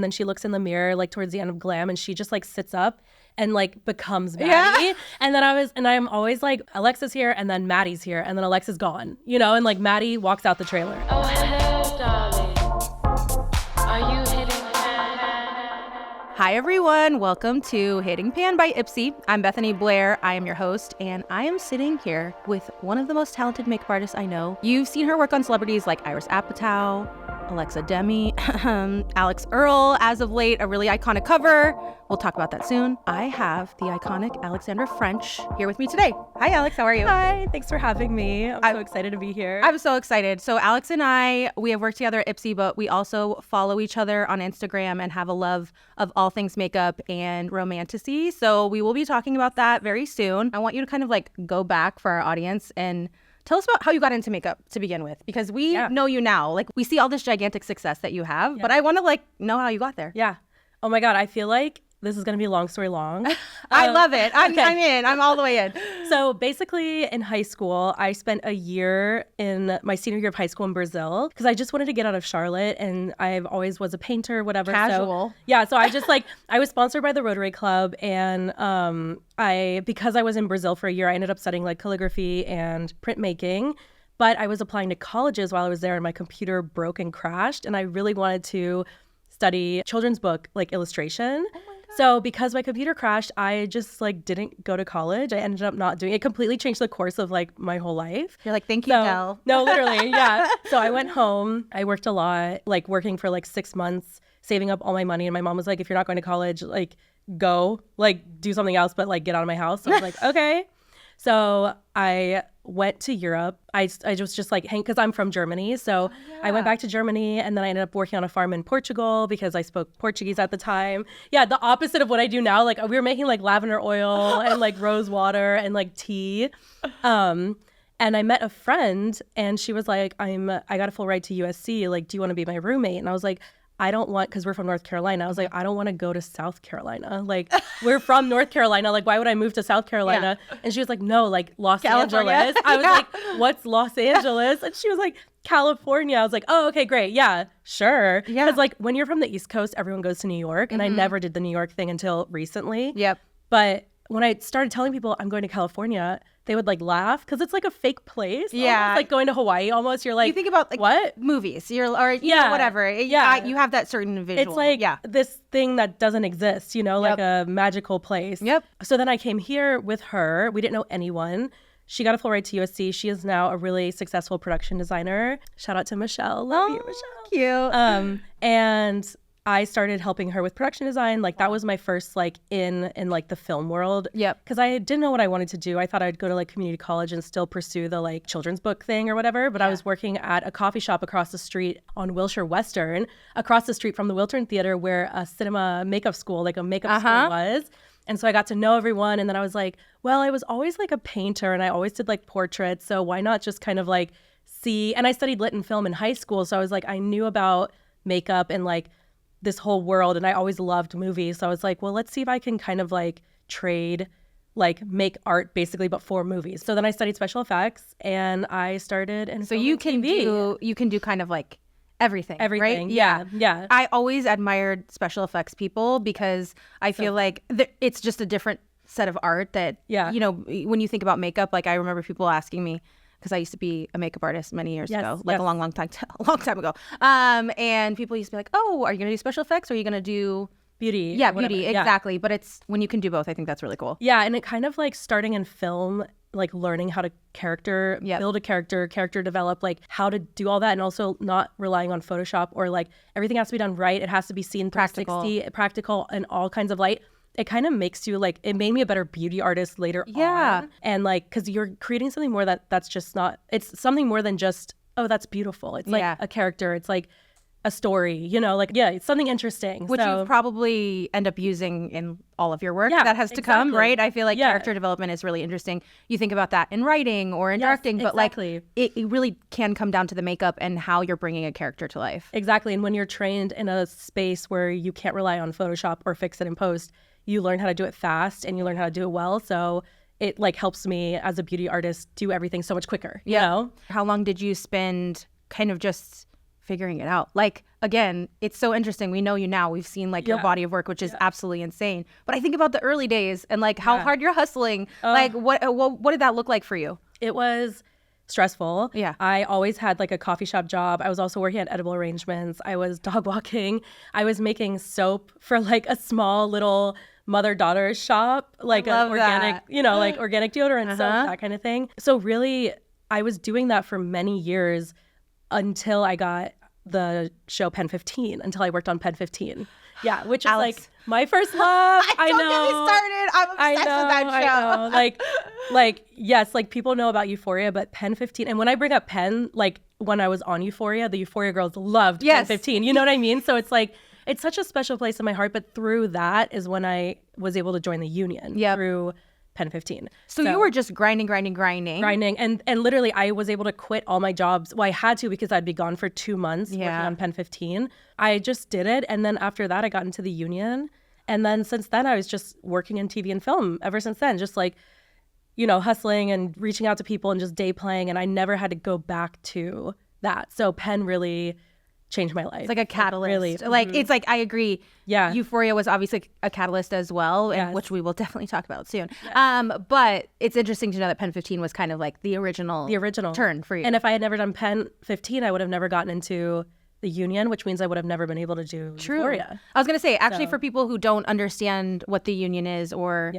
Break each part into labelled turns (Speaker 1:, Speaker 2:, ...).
Speaker 1: and then she looks in the mirror like towards the end of Glam, and she just like sits up and like becomes Maddie. Yeah. And then I'm always like, Alexa's here, and then Maddie's here, and then Alexa's gone, you know, and like Maddie walks out the trailer.
Speaker 2: Oh, hello, darling. Are you hitting pan?
Speaker 3: Hi, everyone. Welcome to Hitting Pan by IPSY. I'm Bethany Blair. I am your host, and I am sitting here with one of the most talented makeup artists I know. You've seen her work on celebrities like Iris Apatow, Alexa Demi, Alex Earl, as of late, a really iconic cover. We'll talk about that soon. I have the iconic Alexandra French here with me today. Hi, Alex. How are you?
Speaker 1: Hi. Thanks for having me. I'm so excited to be here.
Speaker 3: I'm so excited. So Alex and I, we have worked together at IPSY, but we also follow each other on Instagram and have a love of all things makeup and romanticy. So we will be talking about that very soon. I want you to kind of like go back for our audience and tell us about how you got into makeup to begin with, because we know you now. Like, we see all this gigantic success that you have, but I want to like know how you got there.
Speaker 1: Yeah. Oh my God. I feel like this is going to be a long story long.
Speaker 3: I love it. I'm in. I'm all the way in.
Speaker 1: So basically in high school, I spent a year in my senior year of high school in Brazil because I just wanted to get out of Charlotte, and I've always was a painter, whatever.
Speaker 3: Casual.
Speaker 1: So, yeah. So I just like, I was sponsored by the Rotary Club, and because I was in Brazil for a year, I ended up studying like calligraphy and printmaking. But I was applying to colleges while I was there, and my computer broke and crashed, and I really wanted to study children's book like illustration. Oh my God. So because my computer crashed, I just like didn't go to college. I ended up not doing it. It completely changed the course of like my whole life.
Speaker 3: You're like, thank you, Del.
Speaker 1: No, literally, yeah. So I went home. I worked a lot, like working for like 6 months, saving up all my money. And my mom was like, if you're not going to college, like go, like do something else, but like get out of my house. So I was like, okay. So I went to Europe. I was just like, because I'm from Germany. So I went back to Germany, and then I ended up working on a farm in Portugal because I spoke Portuguese at the time. Yeah, the opposite of what I do now. Like we were making like lavender oil and like rose water and like tea. And I met a friend, and she was like, I got a full ride to USC. Like, do you want to be my roommate? And I was like, I don't want, because we're from North Carolina. I was like, I don't want to go to South Carolina. Like, we're from North Carolina. Like, why would I move to South Carolina? Yeah. And she was like, no, like Los Angeles. I was like, what's Los Angeles? And she was like, California. I was like, oh, okay, great. Yeah, sure. Yeah. Because like when you're from the East Coast, everyone goes to New York. And I never did the New York thing until recently.
Speaker 3: Yep.
Speaker 1: But when I started telling people I'm going to California, they would like laugh because it's like a fake place.
Speaker 3: Yeah.
Speaker 1: Almost, like going to Hawaii almost. You're like,
Speaker 3: you think about like
Speaker 1: what?
Speaker 3: Movies. You know, whatever.
Speaker 1: Yeah.
Speaker 3: You have that certain visual.
Speaker 1: It's like this thing that doesn't exist, you know, like a magical place.
Speaker 3: Yep. So
Speaker 1: then I came here with her. We didn't know anyone. She got a full ride to USC. She is now a really successful production designer. Shout out to Michelle. Love you, Michelle.
Speaker 3: Cute.
Speaker 1: And I started helping her with production design. Like that was my first like in like the film world.
Speaker 3: Yep.
Speaker 1: Because I didn't know what I wanted to do. I thought I'd go to like community college and still pursue the like children's book thing or whatever. But I was working at a coffee shop across the street on Wilshire Western, across the street from the Wiltern Theater, where a cinema makeup school, like a makeup school was. And so I got to know everyone. And then I was like, well, I was always like a painter and I always did like portraits. So why not just kind of like see, and I studied lit and film in high school. So I was like, I knew about makeup and like this whole world, and I always loved movies. So I was like, well, let's see if I can kind of like trade, like make art basically, but for movies. So then I studied special effects, and I started in
Speaker 3: so you can do kind of like everything, right?
Speaker 1: Yeah.
Speaker 3: I always admired special effects people because I feel like it's just a different set of art that, you know, when you think about makeup, like I remember people asking me, because I used to be a makeup artist many years ago, like a long time ago. And people used to be like, oh, are you going to do special effects or are you going to do
Speaker 1: beauty?
Speaker 3: Yeah, beauty, exactly. But it's when you can do both, I think that's really cool.
Speaker 1: Yeah, and it kind of like starting in film, like learning how to build a character develop, like how to do all that, and also not relying on Photoshop or like everything has to be done right. It has to be seen 360, practical, and all kinds of light. It kind of makes you like, it made me a better beauty artist later on. And like, because you're creating something more that's just not, it's something more than just, oh, that's beautiful. It's like a character. It's like a story, you know, like, it's something interesting.
Speaker 3: Which you probably end up using in all of your work that has to come, right? I feel like character development is really interesting. You think about that in writing or in directing, but like it really can come down to the makeup and how you're bringing a character to life.
Speaker 1: Exactly. And when you're trained in a space where you can't rely on Photoshop or fix it in post, you learn how to do it fast and you learn how to do it well. So it like helps me as a beauty artist do everything so much quicker, you know?
Speaker 3: How long did you spend kind of just figuring it out? Like, again, it's so interesting. We know you now. We've seen like your body of work, which is absolutely insane. But I think about the early days and like how hard you're hustling. Like what did that look like for you?
Speaker 1: It was stressful.
Speaker 3: Yeah.
Speaker 1: I always had like a coffee shop job. I was also working at Edible Arrangements. I was dog walking. I was making soap for like a small little mother-daughter shop, like an organic, like organic deodorant soap, that kind of thing. So really, I was doing that for many years until I got the show Pen 15, until I worked on Pen 15. Yeah, which is
Speaker 3: Alex.
Speaker 1: like my first love. I know.
Speaker 3: Don't get me started. I'm obsessed with that show.
Speaker 1: I know. Like, yes, like people know about Euphoria, but Pen 15, and when I bring up Pen, like when I was on Euphoria, the Euphoria girls loved Pen 15. You know what I mean? So it's like, it's such a special place in my heart. But through that is when I was able to join the union through Pen 15.
Speaker 3: So you were just grinding.
Speaker 1: And literally I was able to quit all my jobs. Well, I had to because I'd be gone for 2 months working on Pen 15. I just did it. And then after that, I got into the union. And then since then, I was just working in TV and film ever since then, just like, hustling and reaching out to people and just day playing. And I never had to go back to that. So Pen really changed my life.
Speaker 3: It's like a catalyst.
Speaker 1: Really.
Speaker 3: Like, it's like, I agree.
Speaker 1: Yeah.
Speaker 3: Euphoria was obviously a catalyst as well, and which we will definitely talk about soon. But it's interesting to know that Pen 15 was kind of like the original turn for you.
Speaker 1: And if I had never done Pen 15, I would have never gotten into the union, which means I would have never been able to do Euphoria.
Speaker 3: I was going to say, actually, for people who don't understand what the union is, or,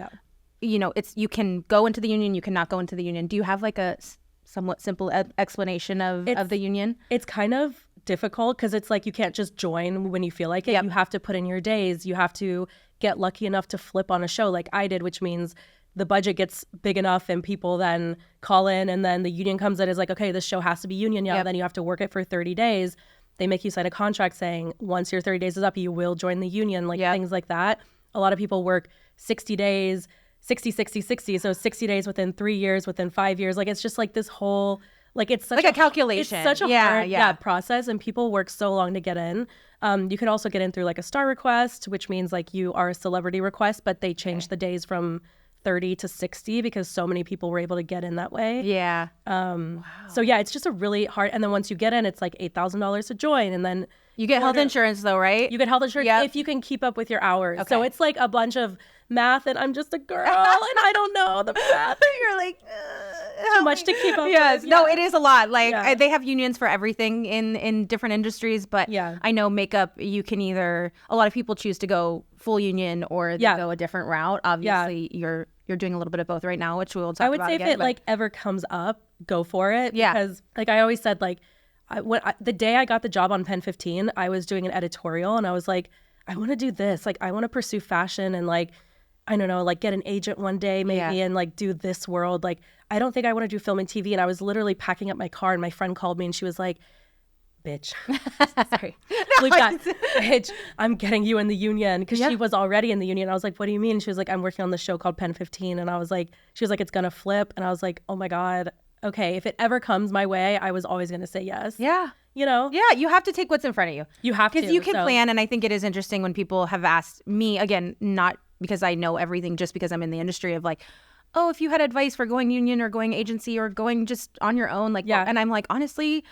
Speaker 3: it's, you can go into the union, you cannot go into the union. Do you have like a somewhat simple explanation of the union?
Speaker 1: It's kind of difficult because it's like you can't just join when you feel like it. You have to put in your days. You have to get lucky enough to flip on a show like I did, which means the budget gets big enough and people then call in, and then the union comes in, is like, okay, this show has to be union now. Then you have to work it for 30 days. They make you sign a contract saying once your 30 days is up, you will join the union, like things like that. A lot of people work 60 days, 60, 60, 60. So 60 days within 3 years, within 5 years. Like, it's just like this whole, like, it's such
Speaker 3: like a calculation.
Speaker 1: It's such a hard process, and people work so long to get in. You could also get in through like a star request, which means like you are a celebrity request, but they changed the days from 30 to 60 because so many people were able to get in that way.
Speaker 3: Yeah.
Speaker 1: So yeah, it's just a really hard, and then once you get in, it's like $8,000 to join, and then
Speaker 3: you get health insurance though, right?
Speaker 1: You get health insurance if you can keep up with your hours.
Speaker 3: Okay.
Speaker 1: So it's like a bunch of math, and I'm just a girl and I don't know the math.
Speaker 3: You're like
Speaker 1: too much to keep up with.
Speaker 3: Yeah. No, it is a lot. Like they have unions for everything in different industries, but I know makeup, you can either, a lot of people choose to go full union or they go a different route. Obviously you're doing a little bit of both right now, which we'll talk about.
Speaker 1: I would say
Speaker 3: again,
Speaker 1: if it like ever comes up, go for it. Because like I always said, like the day I got the job on Pen 15, I was doing an editorial and I was like, I want to do this. Like I want to pursue fashion and like, I don't know, like get an agent one day maybe and like do this world. Like, I don't think I want to do film and TV. And I was literally packing up my car and my friend called me and she was like, bitch, sorry, bleep that, bitch, I'm getting you in the union, because she was already in the union. I was like, what do you mean? She was like, I'm working on this show called Pen 15. And I was like, she was like, it's gonna flip. And I was like, oh my God, okay, if it ever comes my way, I was always gonna say yes.
Speaker 3: Yeah.
Speaker 1: You know?
Speaker 3: Yeah, you have to take what's in front of you.
Speaker 1: You have to.
Speaker 3: Because you can plan, and I think it is interesting when people have asked me, again, not because I know everything, just because I'm in the industry, of like, oh, if you had advice for going union or going agency or going just on your own, like, and I'm like, honestly,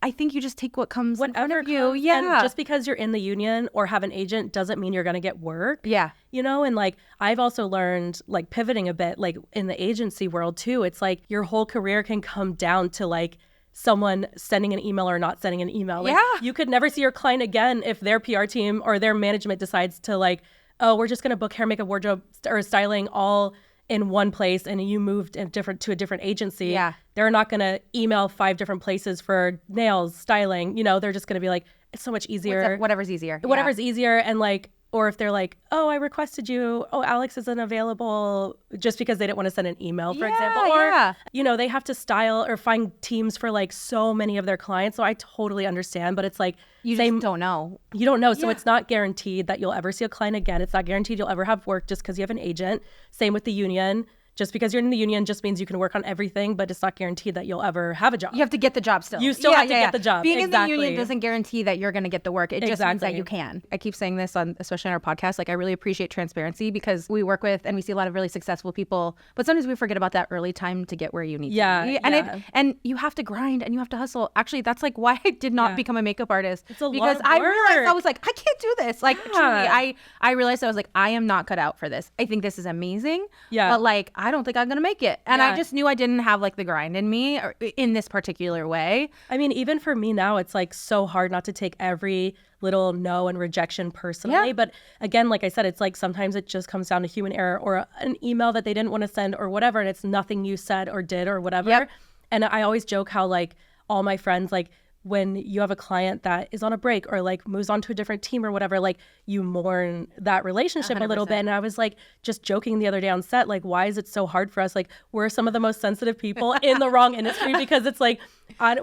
Speaker 3: I think you just take what comes in front of you. Yeah.
Speaker 1: And just because you're in the union or have an agent doesn't mean you're going to get work.
Speaker 3: Yeah.
Speaker 1: You know, and like I've also learned, like pivoting a bit, like in the agency world too, it's like your whole career can come down to like someone sending an email or not sending an email. Like, you could never see your client again if their PR team or their management decides to like, oh, we're just going to book hair, makeup, wardrobe, or styling all in one place, and you moved to a different agency. Yeah. They're not going to email 5 different places for nails, styling. You know, they're just going to be like, it's so much easier.
Speaker 3: Whatever's easier.
Speaker 1: Whatever's easier. And like, or if they're like, oh, I requested you. Oh, Alex isn't available, just because they didn't want to send an email, for example. Or, you know, they have to style or find teams for like so many of their clients. So I totally understand, but it's like,
Speaker 3: you just don't know.
Speaker 1: You don't know. So it's not guaranteed that you'll ever see a client again. It's not guaranteed you'll ever have work just because you have an agent. Same with the union. just because you're in the union just means you can work on everything, but it's not guaranteed that you'll ever have a job.
Speaker 3: You have to get the job still.
Speaker 1: You still have to get the job.
Speaker 3: Being
Speaker 1: exactly.
Speaker 3: in the union doesn't guarantee that you're going to get the work. It just means that you can. I keep saying this especially on our podcast. Like, I really appreciate transparency because we work with and we see a lot of really successful people, but sometimes we forget about that early time to get where you need to be. And you have to grind and you have to hustle. Actually, that's like why I did not become a makeup artist.
Speaker 1: It's a
Speaker 3: because
Speaker 1: lot of
Speaker 3: I
Speaker 1: work.
Speaker 3: realized I was like, I can't do this. Like, truly, I realized I was like, I am not cut out for this. I think this is amazing. Yeah. But like, I don't think I'm gonna make it. And I just knew I didn't have like the grind in me or in this particular way.
Speaker 1: I mean, even for me now, it's like so hard not to take every little no and rejection personally. But again, like I said, it's like sometimes it just comes down to human error or an email that they didn't want to send or whatever. And it's nothing you said or did or whatever. And I always joke how like all my friends, like when you have a client that is on a break or like moves on to a different team or whatever, like you mourn that relationship 100%. A little bit. And I was like just joking the other day on set, like, why is it so hard for us? Like, we're some of the most sensitive people in the wrong industry because it's like,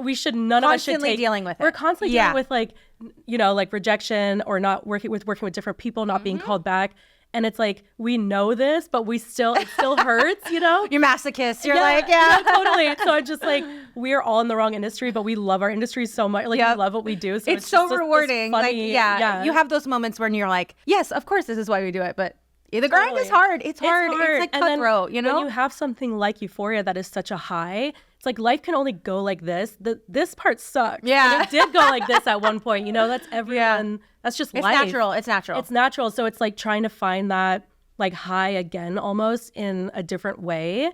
Speaker 1: we should, none of us should take.
Speaker 3: Dealing with it.
Speaker 1: We're constantly dealing with like, you know, like rejection or not working with different people, not being called back. And it's like, we know this, but it still hurts, you know?
Speaker 3: You're masochist. You're like,
Speaker 1: totally. So it's just like, we're all in the wrong industry, but we love our industry so much. Like, we love what we do. So
Speaker 3: it's so
Speaker 1: just
Speaker 3: rewarding.
Speaker 1: Funny,
Speaker 3: like, you have those moments when you're like, yes, of course, this is why we do it. But the grind is hard. It's hard. It's like cutthroat, you know?
Speaker 1: When you have something like Euphoria that is such a high, it's like life can only go like this. This part sucks.
Speaker 3: Yeah.
Speaker 1: And it did go like this at one point. You know, that's everyone. That's just life.
Speaker 3: It's natural.
Speaker 1: It's natural. So it's like trying to find that like high again almost in a different way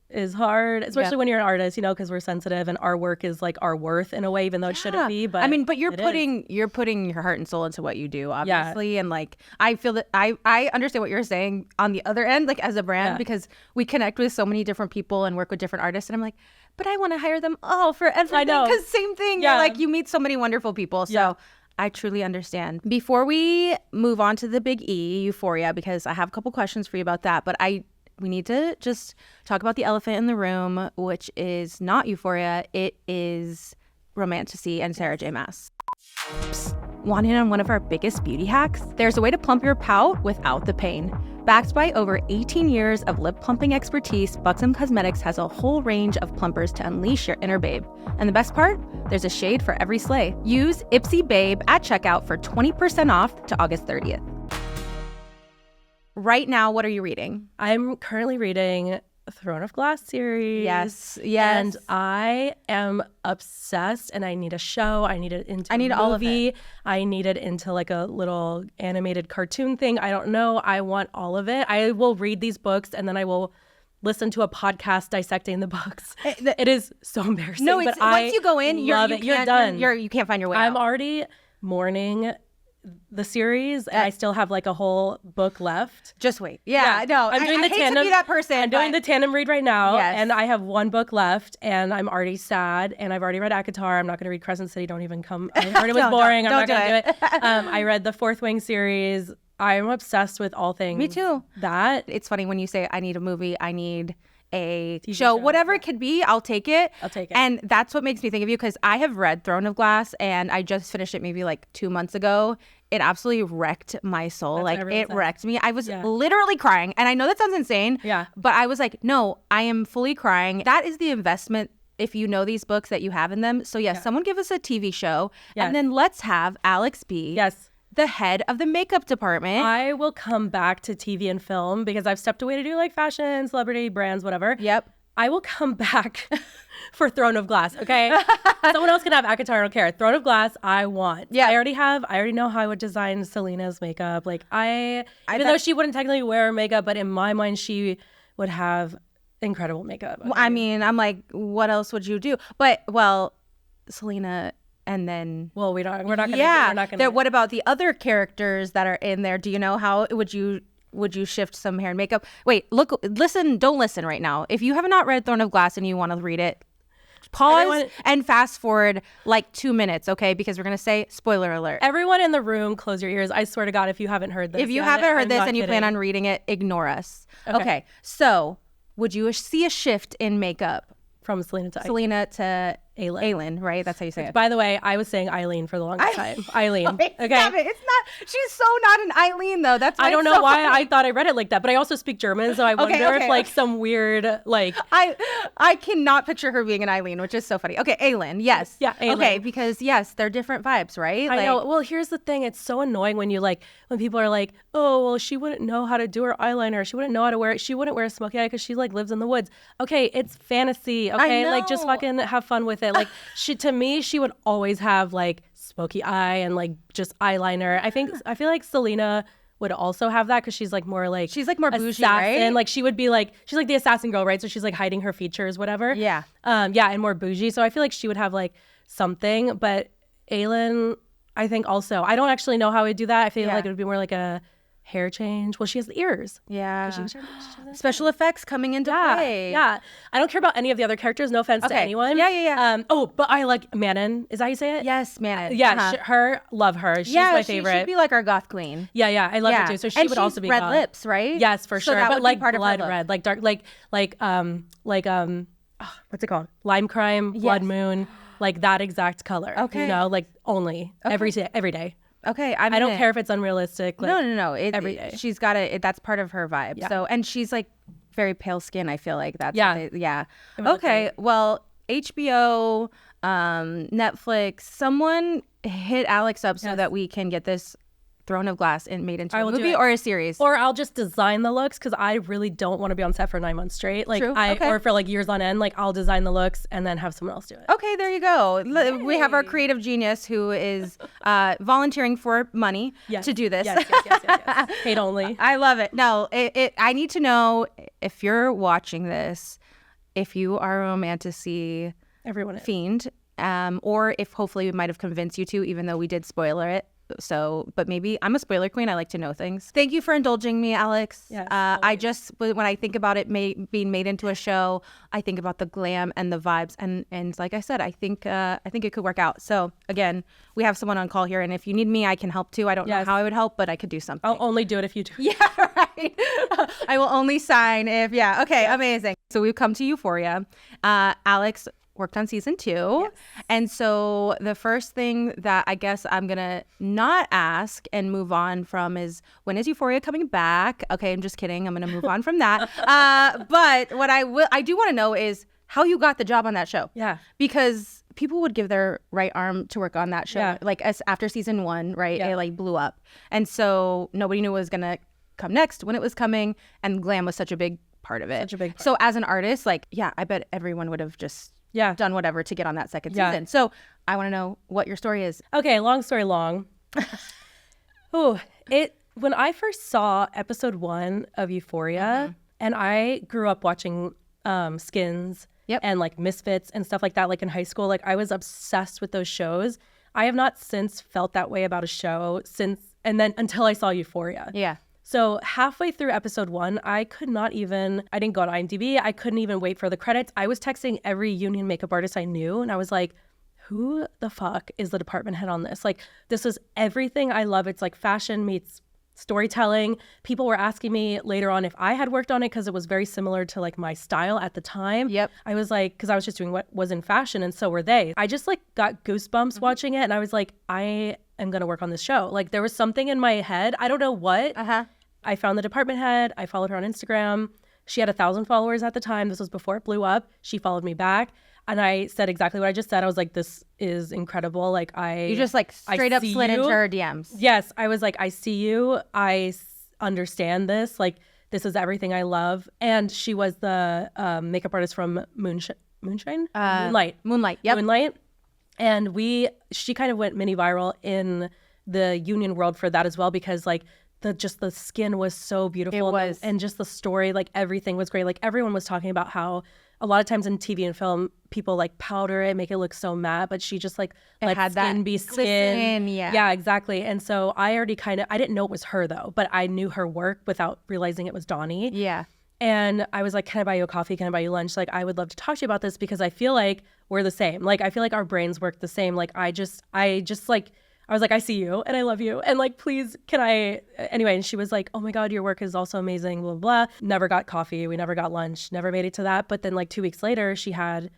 Speaker 1: is hard, especially when you're an artist, you know, because we're sensitive and our work is like our worth in a way, even though it shouldn't be. But
Speaker 3: I mean, but you're putting your heart and soul into what you do, obviously. And like, I feel that I understand what you're saying on the other end, like as a brand, because we connect with so many different people and work with different artists. And I'm like, but I want to hire them all for everything. I know. Because same thing. You're like, you meet so many wonderful people. So I truly understand. Before we move on to the big E, Euphoria, because I have a couple questions for you about that, but we need to just talk about the elephant in the room, which is not Euphoria. It is Romantasy and Sarah J. Maas. Want in on one of our biggest beauty hacks? There's a way to plump your pout without the pain. Backed by over 18 years of lip plumping expertise, Buxom Cosmetics has a whole range of plumpers to unleash your inner babe. And the best part? There's a shade for every slay. Use IPSY Babe at checkout for 20% off to August 30th. Right now, what are you reading?
Speaker 1: I'm currently reading Throne of Glass series.
Speaker 3: Yes.
Speaker 1: And I am obsessed and I need a show. I need it into a movie.
Speaker 3: All of it.
Speaker 1: I need it into like a little animated cartoon thing. I don't know. I want all of it. I will read these books and then I will listen to a podcast dissecting the books. It is so embarrassing.
Speaker 3: No, it's, once you go in, you're done. You can't find your way out.
Speaker 1: I'm already mourning the series and I still have like a whole book left.
Speaker 3: Just wait. Yeah. No,
Speaker 1: I'm doing the
Speaker 3: hate
Speaker 1: tandem.
Speaker 3: To be that person.
Speaker 1: I'm doing the tandem read right now,
Speaker 3: yes.
Speaker 1: And I have one book left, and I'm already sad. And I've already read ACOTAR. I'm not going to read Crescent City. Don't even come. I heard it was boring. I'm not going to do it. I read the Fourth Wing series. I'm obsessed with all things.
Speaker 3: Me too.
Speaker 1: That
Speaker 3: it's funny when you say I need a movie. I need a show, whatever it could be, I'll take it. And that's what makes me think of you, because I have read Throne of Glass and I just finished it maybe like 2 months ago. It absolutely wrecked my soul. Like, it wrecked me. I was literally crying. And I know that sounds insane. Yeah. But I was like, no, I am fully crying. That is the investment, if you know these books, that you have in them. So yes, someone give us a TV show. And then let's have Alex B.
Speaker 1: Yes.
Speaker 3: The head of the makeup department.
Speaker 1: I will come back to TV and film because I've stepped away to do like fashion, celebrity, brands, whatever.
Speaker 3: Yep.
Speaker 1: I will come back for Throne of Glass, okay? Someone else can have ACOTAR, I don't care. Throne of Glass, I want. Yeah. I already know how I would design Selena's makeup. Like, even though she wouldn't technically wear makeup, but in my mind, she would have incredible makeup.
Speaker 3: I mean, I'm like, what else would you do? But, well, Selena... And then,
Speaker 1: well, we're not gonna.
Speaker 3: What about the other characters that are in there? Do you know how would you shift some hair and makeup? Wait, don't listen right now. If you have not read Throne of Glass and you want to read it, pause and fast forward like 2 minutes, okay? Because we're gonna say spoiler alert.
Speaker 1: Everyone in the room, close your ears. I swear to God, if you haven't heard this,
Speaker 3: and you plan on reading it, ignore us. Okay. So, would you see a shift in makeup
Speaker 1: from Selena to
Speaker 3: Aylin, right? That's how you say it.
Speaker 1: By the way, I was saying Eileen for the longest time. Eileen.
Speaker 3: Okay.
Speaker 1: Okay.
Speaker 3: Stop it. It's not. She's so not an Eileen though. That's why
Speaker 1: I don't
Speaker 3: it's
Speaker 1: know
Speaker 3: so
Speaker 1: why
Speaker 3: funny.
Speaker 1: I thought I read it like that, but I also speak German, so I wonder if like some weird like
Speaker 3: I cannot picture her being an Eileen, which is so funny. Okay, Aylin, yes.
Speaker 1: Yeah, Aylin.
Speaker 3: Okay, because yes, they're different vibes, right?
Speaker 1: I know. Well, here's the thing. It's so annoying when you like when people are like, oh, well, she wouldn't know how to do her eyeliner. She wouldn't know how to wear it. She wouldn't wear a smoky eye because she like lives in the woods. Okay, it's fantasy. Okay, like just
Speaker 3: know.
Speaker 1: fucking have fun with it. Like to me, she would always have like smoky eye and like just eyeliner. I feel like Selena would also have that because she's like more like
Speaker 3: She's like more bougie,
Speaker 1: assassin.
Speaker 3: right?
Speaker 1: Like she would be like she's like the assassin girl, right? So she's like hiding her features, whatever.
Speaker 3: Yeah.
Speaker 1: Yeah, and more bougie. So I feel like she would have like something, but Aylin, I think also I don't actually know how I would do that. I feel like it would be more like a hair change. Well, she has the ears.
Speaker 3: Yeah.
Speaker 1: She
Speaker 3: Special effects coming into play.
Speaker 1: Yeah. I don't care about any of the other characters. No offense to anyone.
Speaker 3: Yeah.
Speaker 1: But I like Manon. Is that how you say it?
Speaker 3: Yes, man.
Speaker 1: Yeah, her, love her. She's my favorite.
Speaker 3: She should be like our goth queen.
Speaker 1: Yeah, I love her too. So she would also be
Speaker 3: red
Speaker 1: goth.
Speaker 3: lips, right?
Speaker 1: Yes, for
Speaker 3: So
Speaker 1: sure.
Speaker 3: that
Speaker 1: But
Speaker 3: would be
Speaker 1: like
Speaker 3: part of her
Speaker 1: blood
Speaker 3: look.
Speaker 1: red, like dark, what's it called? Lime crime, blood moon, like that exact color.
Speaker 3: Okay.
Speaker 1: You know, like only every day.
Speaker 3: Okay,
Speaker 1: I don't care if it's unrealistic. Like,
Speaker 3: no.
Speaker 1: Every day.
Speaker 3: She's got it. That's part of her vibe.
Speaker 1: Yeah.
Speaker 3: So, and she's like very pale skin. I feel like that's
Speaker 1: Yeah.
Speaker 3: Okay, well, HBO, Netflix, someone hit Alex up so that we can get this Throne of Glass and made into a movie or a series.
Speaker 1: Or I'll just design the looks because I really don't want to be on set for 9 months straight. Like
Speaker 3: True.
Speaker 1: or for like years on end. Like I'll design the looks and then have someone else do it.
Speaker 3: Okay, there you go. We have our creative genius who is volunteering for money to do this.
Speaker 1: Yes. Paid only.
Speaker 3: I love it. No, I need to know if you're watching this, if you are a romantasy fiend, or if hopefully we might have convinced you to, even though we did spoiler it. So, but maybe I'm a spoiler queen. I like to know things. Thank you for indulging me, Alex.
Speaker 1: Yes,
Speaker 3: I just, when I think about it being made into a show, I think about the glam and the vibes. And like I said, I think it could work out. So again, we have someone on call here. And if you need me, I can help too. I don't know how I would help, but I could do something.
Speaker 1: I'll only do it if you do.
Speaker 3: Yeah, right. I will only sign if, okay, amazing. So we've come to Euphoria. Alex worked on season 2. And so the first thing that I guess I'm going to not ask and move on from is, when is Euphoria coming back? Okay, I'm just kidding. I'm going to move on from that. But what I do want to know is how you got the job on that show.
Speaker 1: Yeah.
Speaker 3: Because people would give their right arm to work on that show.
Speaker 1: Yeah.
Speaker 3: Like after season 1, right?
Speaker 1: Yeah.
Speaker 3: It like blew up. And so nobody knew what was going to come next when it was coming. And glam was such a big part of it.
Speaker 1: Such a big part.
Speaker 3: So as an artist, like, I bet everyone would have just done whatever to get on that second season. So I want to know what your story is.
Speaker 1: Okay, long story long. When I first saw episode 1 of Euphoria, and I grew up watching Skins and like Misfits and stuff like that, like in high school, like I was obsessed with those shows. I have not since felt that way about a show until I saw Euphoria.
Speaker 3: Yeah.
Speaker 1: So halfway through episode 1, I didn't go to IMDb. I couldn't even wait for the credits. I was texting every union makeup artist I knew. And I was like, who the fuck is the department head on this? Like, this is everything I love. It's like fashion meets storytelling. People were asking me later on if I had worked on it because it was very similar to like my style at the time.
Speaker 3: Yep.
Speaker 1: I was like, because I was just doing what was in fashion and so were they. I just like got goosebumps watching it. And I was like, I am going to work on this show. Like there was something in my head. I don't know what. I found the department head. I followed her on Instagram. She had 1,000 followers at the time. This was before it blew up. She followed me back. And I said exactly what I just said. I was like, this is incredible. Like
Speaker 3: You just like straight up slid into her DMs.
Speaker 1: Yes. I was like, I see you. Understand this. Like, this is everything I love. And she was the makeup artist from Moonlight.
Speaker 3: Yep.
Speaker 1: Moonlight. And she kind of went mini viral in the union world for that as well, because like, the skin was so beautiful.
Speaker 3: It was.
Speaker 1: And just the story, like everything was great. Like everyone was talking about how a lot of times in TV and film, people like powder it, make it look so matte, but she just like let skin be skin. Yeah, exactly. And so I already I didn't know it was her though, but I knew her work without realizing it was Donnie.
Speaker 3: Yeah.
Speaker 1: And I was like, can I buy you a coffee? Can I buy you lunch? Like, I would love to talk to you about this because I feel like we're the same. Like, I feel like our brains work the same. Like, I was like, I see you and I love you. And like, please, can I? Anyway, and she was like, oh my God, your work is also amazing, blah, blah. Never got coffee. We never got lunch. Never made it to that. But then like 2 weeks later, she had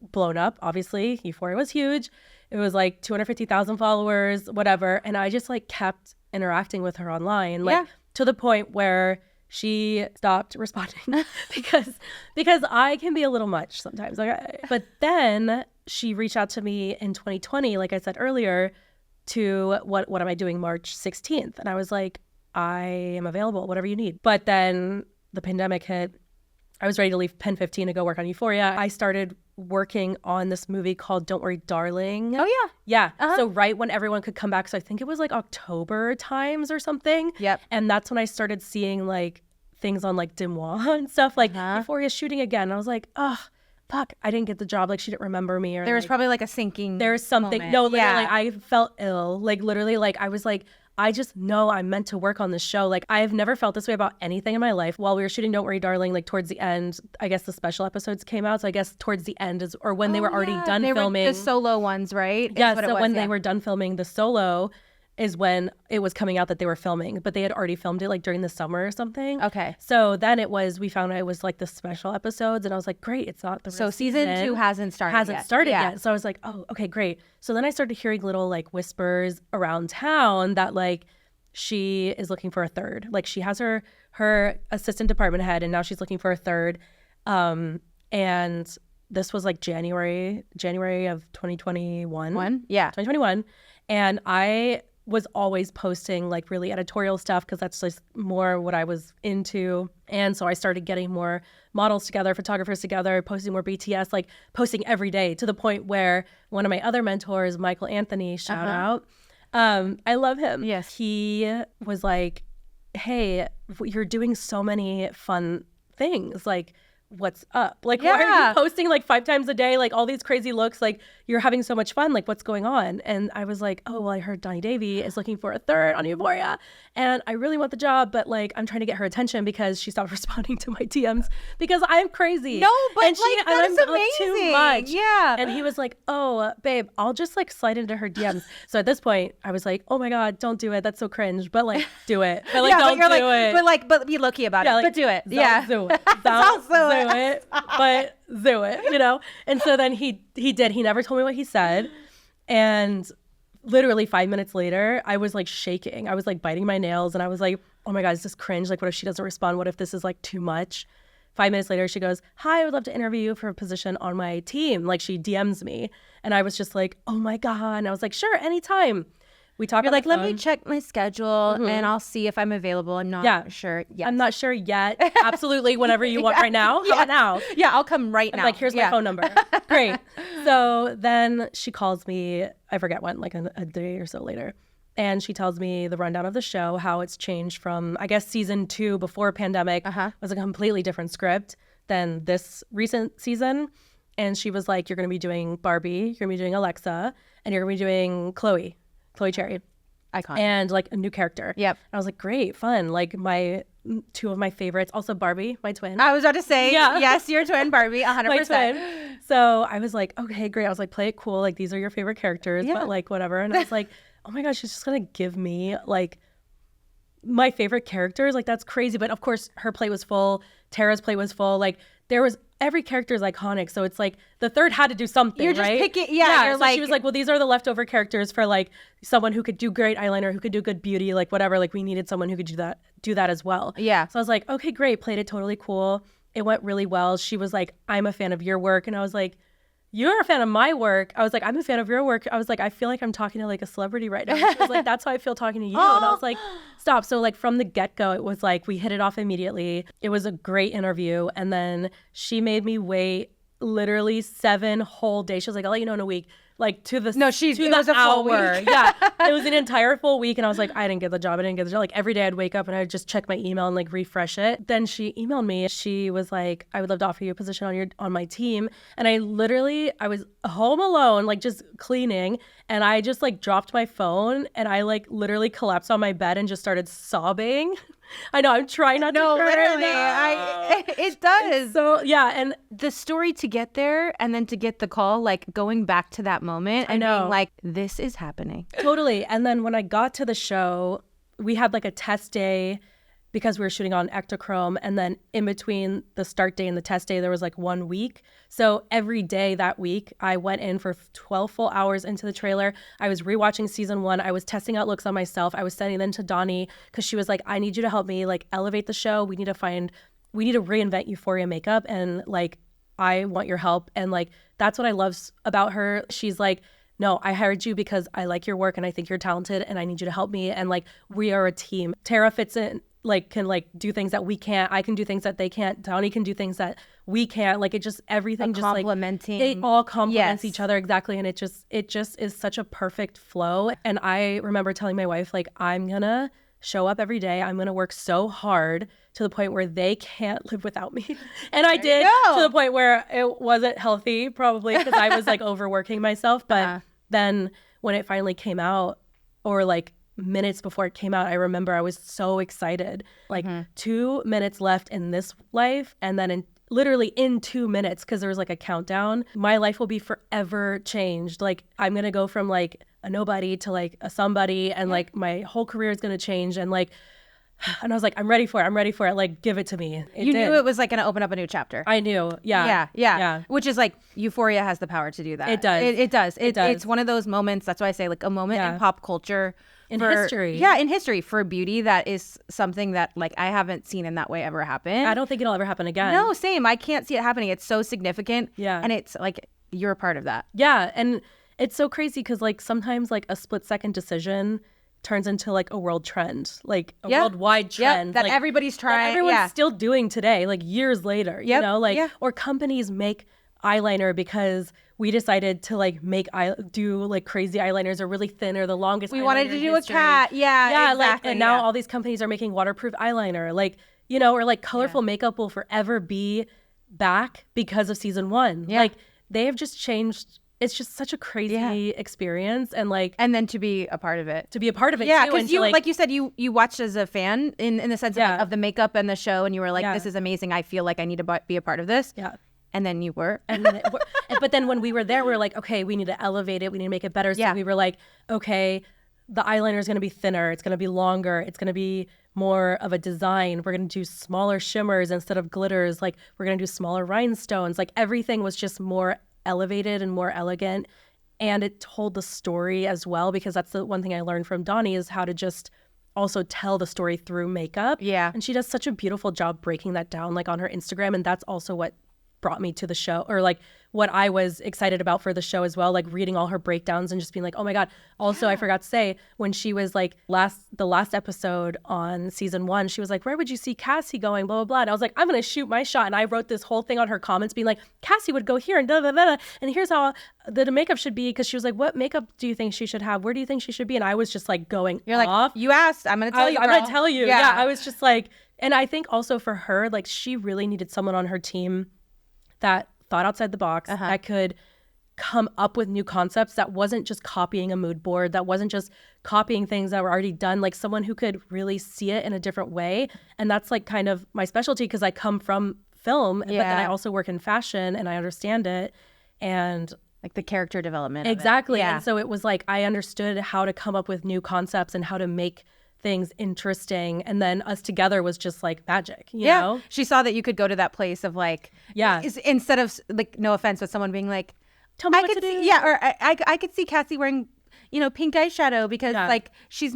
Speaker 1: blown up. Obviously, Euphoria was huge. It was like 250,000 followers, whatever. And I just like kept interacting with her online, like to the point where she stopped responding because I can be a little much sometimes. But then she reached out to me in 2020, like I said earlier, to what am I doing March 16th? And I was like, I am available, whatever you need. But then the pandemic hit. I was ready to leave Pen 15 to go work on Euphoria. I started working on this movie called Don't Worry, Darling.
Speaker 3: Oh, yeah.
Speaker 1: Yeah. So right when everyone could come back. So I think it was like October times or something.
Speaker 3: Yep.
Speaker 1: And that's when I started seeing like things on like Dimois and stuff, like Euphoria's shooting again. I was like, oh, fuck, I didn't get the job. Like she didn't remember me. Or
Speaker 3: there was
Speaker 1: like,
Speaker 3: probably like a sinking
Speaker 1: there's something.
Speaker 3: moment.
Speaker 1: No, literally, I felt ill. Like literally, like I was like, I just know I'm meant to work on this show. Like I've never felt this way about anything in my life. While we were shooting Don't Worry, Darling, like towards the end, I guess the special episodes came out. So I guess towards the end is, or when they were already done filming.
Speaker 3: Were the solo ones, right?
Speaker 1: Yeah, so when they were done filming the solo is when it was coming out that they were filming, but they had already filmed it like during the summer or something.
Speaker 3: Okay.
Speaker 1: So then we found out it was like the special episodes, and I was like, great, it's not the
Speaker 3: So
Speaker 1: rest
Speaker 3: season 2 hasn't started
Speaker 1: yet. So I was like, oh, okay, great. So then I started hearing little like whispers around town that like she is looking for a third. Like she has her assistant department head, and now she's looking for a third. And this was like January of 2021.
Speaker 3: Yeah.
Speaker 1: 2021. And I was always posting like really editorial stuff because that's just more what I was into. And so I started getting more models together, photographers together, posting more BTS, like posting every day, to the point where one of my other mentors, Michael Anthony, shout out. I love him.
Speaker 3: Yes.
Speaker 1: He was like, hey, you're doing so many fun things. Like, what's up? Like, why are you posting like 5 times a day? Like all these crazy looks, like you're having so much fun. Like what's going on? And I was like, oh, well, I heard Donnie Davy is looking for a third on Euphoria. And I really want the job, but like, I'm trying to get her attention because she stopped responding to my DMs because I'm crazy.
Speaker 3: No, but
Speaker 1: and
Speaker 3: like, that's amazing.
Speaker 1: Too much.
Speaker 3: Yeah.
Speaker 1: And he was like, oh, babe, I'll just like slide into her DMs. So at this point I was like, oh my God, don't do it. That's so cringe, but like do it. But like, don't do it.
Speaker 3: But be lucky about it.
Speaker 1: Like,
Speaker 3: but do it.
Speaker 1: Do it. Don't do it. But do it, you know? And so then he did. He never told me what he said. And literally 5 minutes later, I was like shaking. I was like biting my nails and I was like, oh my God, is this cringe? Like, what if she doesn't respond? What if this is like too much? 5 minutes later, she goes, hi, I would love to interview you for a position on my team. Like she DMs me. And I was just like, oh my God. And I was like, sure, anytime. We talked.
Speaker 3: You're like, let me check my schedule and I'll see if I'm available. I'm not sure yet.
Speaker 1: I'm not sure yet. Absolutely, whenever you want right now. How about now?
Speaker 3: Yeah, I'll come right now.
Speaker 1: Like, here's my phone number. Great. So then she calls me, I forget when, like a day or so later. And she tells me the rundown of the show, how it's changed from, I guess, season 2 before pandemic was a completely different script than this recent season. And she was like, you're going to be doing Barbie, you're going to be doing Alexa, and you're going to be doing Chloe Cherry.
Speaker 3: Icon.
Speaker 1: And like a new character. Yep. And I was like, great, fun. Like two of my favorites. Also Barbie, my twin.
Speaker 3: I was about to say, yes, your twin Barbie, 100%.
Speaker 1: My twin. So I was like, okay, great. I was like, play it cool. Like these are your favorite characters, but like whatever. And I was like, oh my gosh, she's just going to give me like my favorite characters. Like that's crazy. But of course her plate was full. Tara's plate was full. Like there was, every character is iconic. So it's like the third had to do something,
Speaker 3: you're just
Speaker 1: right?
Speaker 3: picking,
Speaker 1: You're
Speaker 3: so
Speaker 1: like, she was like, well, these are the leftover characters for like someone who could do great eyeliner, who could do good beauty, like whatever. Like we needed someone who could do that as well. Yeah. So I was like, okay, great. Played it totally cool. It went really well. She was like, I'm a fan of your work. And I was like, you're a fan of my work. I was like, I'm a fan of your work. I was like, I feel like I'm talking to like a celebrity right now. She was like, that's how I feel talking to you. And I was like, stop. So like from the get-go, it was like, we hit it off immediately. It was a great interview. And then she made me wait literally 7 whole days. She was like, I'll let you know in a week. Like to the
Speaker 3: it was a full week.
Speaker 1: Yeah, it was an entire full week. And I was like, I didn't get the job. Like every day I'd wake up and I'd just check my email and like refresh it. Then she emailed me. She was like, I would love to offer you a position on my team. And I was home alone, like just cleaning. And I just like dropped my phone and I like literally collapsed on my bed and just started sobbing. I know, I'm trying not to cry.
Speaker 3: Literally, it does.
Speaker 1: So yeah, and
Speaker 3: the story to get there and then to get the call, like going back to that moment and being like, this is happening.
Speaker 1: Totally. And then when I got to the show, we had like a test day. because we were shooting on Ektachrome. And then in between the start day and the test day, there was like 1 week. So every day that week, I went in for 12 full hours into the trailer. I was rewatching season 1. I was testing out looks on myself. I was sending them to Donnie because she was like, I need you to help me like elevate the show. We need to reinvent Euphoria makeup. And like, I want your help. And like, that's what I love about her. She's like, no, I hired you because I like your work and I think you're talented and I need you to help me. And like, we are a team. Tara fits in, like, can like do things that we can't. I can do things that they can't. Donnie can do things that we can't. Like, it just, everything just
Speaker 3: complementing.
Speaker 1: Like, it all complements each other. Exactly. And it just is such a perfect flow. And I remember telling my wife, like, I'm gonna show up every day. I'm gonna work so hard to the point where they can't live without me. And I did, to the point where it wasn't healthy, probably because I was like overworking myself. But then when it finally came out, or like minutes before it came out, I remember I was so excited. Like 2 minutes left in this life, and then literally in 2 minutes, because there was like a countdown, my life will be forever changed. Like, I'm gonna go from like a nobody to like a somebody, and like my whole career is gonna change. And like, and I was like, I'm ready for it. Like, give it to me.
Speaker 3: You knew it was like going to open up a new chapter.
Speaker 1: I knew.
Speaker 3: Yeah. Which is like, Euphoria has the power to do that.
Speaker 1: It does.
Speaker 3: It does. It's one of those moments. That's why I say like a moment in pop culture.
Speaker 1: In history.
Speaker 3: Yeah, in history for beauty. That is something that like I haven't seen in that way ever happen.
Speaker 1: I don't think it'll ever happen again.
Speaker 3: No, same. I can't see it happening. It's so significant.
Speaker 1: Yeah.
Speaker 3: And it's like, you're a part of that.
Speaker 1: Yeah. And it's so crazy because like sometimes like a split second decision turns into like a world trend, like a worldwide trend
Speaker 3: that
Speaker 1: like,
Speaker 3: everybody's trying.
Speaker 1: That everyone's still doing today, like years later, you know, like, or companies make eyeliner because we decided to like do like crazy eyeliners or really thin or the longest.
Speaker 3: We wanted to do
Speaker 1: history.
Speaker 3: A cat. Yeah, exactly.
Speaker 1: Like, and now all these companies are making waterproof eyeliner, like, you know, or like colorful makeup will forever be back because of season 1. Like, they have just changed. It's just such a crazy experience, and like,
Speaker 3: and then to be a part of it,
Speaker 1: too,
Speaker 3: because you like you said, you watched as a fan in the sense of the makeup and the show, and you were like, this is amazing. I feel like I need to be a part of this. Yeah. And then you were.
Speaker 1: And then but then when we were there, we were like, okay, we need to elevate it. We need to make it better. So we were like, okay, the eyeliner is going to be thinner. It's going to be longer. It's going to be more of a design. We're going to do smaller shimmers instead of glitters. Like, we're going to do smaller rhinestones. Like, everything was just more elevated and more elegant. And it told the story as well, because that's the one thing I learned from Donnie is how to just also tell the story through makeup. Yeah. And she does such a beautiful job breaking that down, like on her Instagram. And that's also what brought me to the show, or like what I was excited about for the show as well, like reading all her breakdowns and just being like, oh my God. Also, I forgot to say, when she was like the last episode on season 1, she was like, where would you see Cassie going, blah, blah, blah. And I was like, I'm going to shoot my shot. And I wrote this whole thing on her comments being like, Cassie would go here and da, da, da, da. And here's how the makeup should be. Because she was like, what makeup do you think she should have? Where do you think she should be? And I was just like going
Speaker 3: You're
Speaker 1: off.
Speaker 3: Like, you asked, I'm going to tell you,
Speaker 1: I'm going to tell you. Yeah. I was just like, and I think also for her, like, she really needed someone on her team that thought outside the box, that could come up with new concepts, that wasn't just copying a mood board, that wasn't just copying things that were already done, like someone who could really see it in a different way. And that's like kind of my specialty, because I come from film, but then I also work in fashion and I understand it. And
Speaker 3: like the character development.
Speaker 1: Exactly. And so it was like, I understood how to come up with new concepts and how to make things interesting, and then us together was just like magic, you know?
Speaker 3: She saw that you could go to that place of like, instead of like, no offense, but someone being like,
Speaker 1: tell me what to do.
Speaker 3: Or I could see Cassie wearing, you know, pink eyeshadow because like she's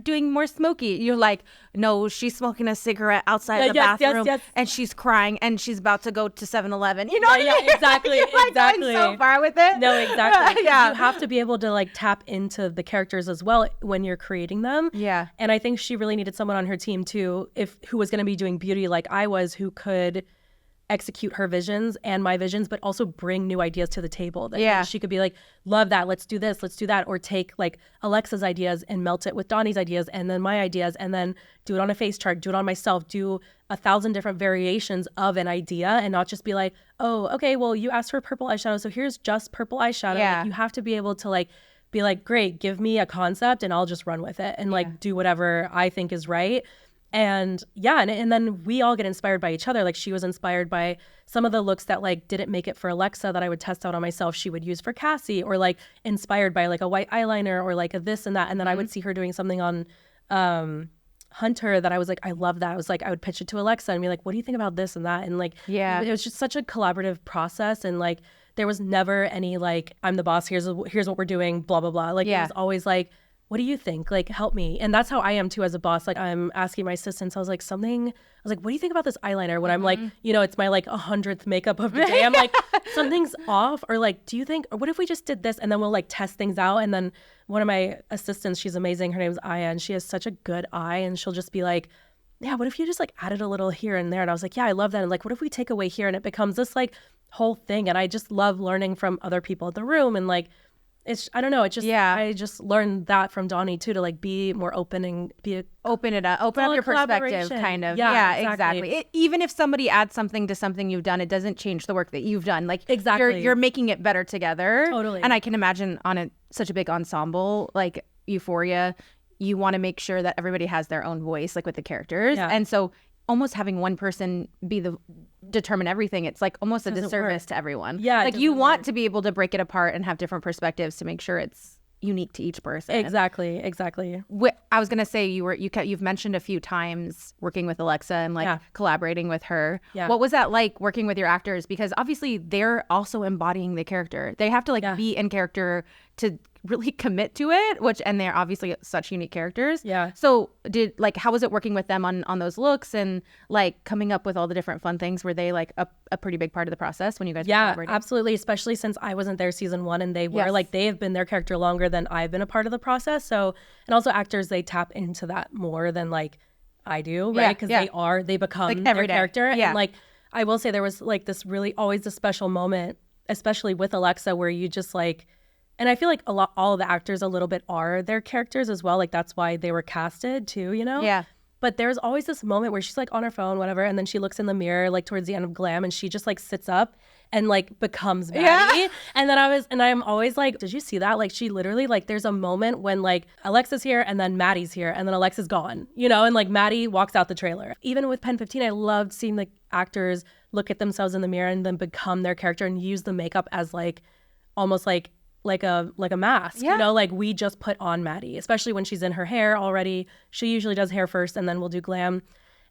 Speaker 3: doing more smoky. You're like, no, she's smoking a cigarette outside the bathroom and she's crying and she's about to go to 7-Eleven. You know what I mean?
Speaker 1: Exactly.
Speaker 3: You're like going so far with it.
Speaker 1: No, exactly. You have to be able to like tap into the characters as well when you're creating them. Yeah. And I think she really needed someone on her team too, who was going to be doing beauty like I was, who could execute her visions and my visions, but also bring new ideas to the table. That she could be like, love that, let's do this, let's do that, or take like Alexa's ideas and melt it with Donnie's ideas and then my ideas, and then do it on a face chart, do it on myself, do 1,000 different variations of an idea, and not just be like, oh, okay, well, you asked for purple eyeshadow, so here's just purple eyeshadow. Like, you have to be able to like be like, great, give me a concept and I'll just run with it and like do whatever I think is right. And and then we all get inspired by each other. Like, she was inspired by some of the looks that like didn't make it for Alexa that I would test out on myself, she would use for Cassie, or like inspired by like a white eyeliner or like a this and that. And then I would see her doing something on Hunter that I was like, I love that. I was like, I would pitch it to Alexa and be like, what do you think about this and that? And like,
Speaker 3: Yeah.
Speaker 1: it was just such a collaborative process. And like, there was never any like, I'm the boss, here's what we're doing, blah, blah, blah. Like, it was always like, what do you think? Like, help me. And that's how I am too as a boss. Like, I'm asking my assistants, I was like, what do you think about this eyeliner? When I'm like, it's my like 100th makeup of the day. I'm like, something's off. Or like, do you think, or what if we just did this? And then we'll like test things out. And then one of my assistants, she's amazing. Her name's Aya, and she has such a good eye. And she'll just be like, yeah, what if you just like added a little here and there? And I was like, yeah, I love that. And like, what if we take away here? And it becomes this like whole thing. And I just love learning from other people in the room. And like, I don't know. I just learned that from Donnie too, to like be more open and
Speaker 3: open up your perspective, kind of. Yeah, exactly. Even if somebody adds something to something you've done, it doesn't change the work that you've done. Like,
Speaker 1: exactly,
Speaker 3: you're making it better together.
Speaker 1: Totally.
Speaker 3: And I can imagine on such a big ensemble like Euphoria, you want to make sure that everybody has their own voice, like with the characters.
Speaker 1: Yeah.
Speaker 3: And so almost having one person determine everything, it's like almost a disservice to everyone.
Speaker 1: Yeah,
Speaker 3: like you want to be able to break it apart and have different perspectives to make sure it's unique to each person.
Speaker 1: Exactly.
Speaker 3: I was gonna say you've mentioned a few times working with Alexa and like collaborating with her.
Speaker 1: Yeah.
Speaker 3: What was that like working with your actors? Because obviously they're also embodying the character. They have to like be in character to really commit to it, and they're obviously such unique characters.
Speaker 1: Yeah.
Speaker 3: So how was it working with them on those looks and like coming up with all the different fun things? Were they like a pretty big part of the process when you guys were collaborating?
Speaker 1: Absolutely, especially since I wasn't there season 1 and they were like, they have been their character longer than I've been a part of the process. So, and also actors, they tap into that more than like I do, right? Because they become like their character. And like, I will say there was like this really always a special moment, especially with Alexa, where you just like, and I feel like all of the actors a little bit are their characters as well. Like that's why they were casted too,
Speaker 3: Yeah.
Speaker 1: But there's always this moment where she's like on her phone, whatever, and then she looks in the mirror like towards the end of Glam, and she just like sits up and like becomes Maddie. Yeah. And then I'm always like, did you see that? Like she literally like there's a moment when like Alexa's here and then Maddie's here and then Alexa's gone, and like Maddie walks out the trailer. Even with Pen 15, I loved seeing the actors look at themselves in the mirror and then become their character and use the makeup as like almost like a mask, like we just put on Maddie, especially when she's in her hair already. She usually does hair first and then we'll do glam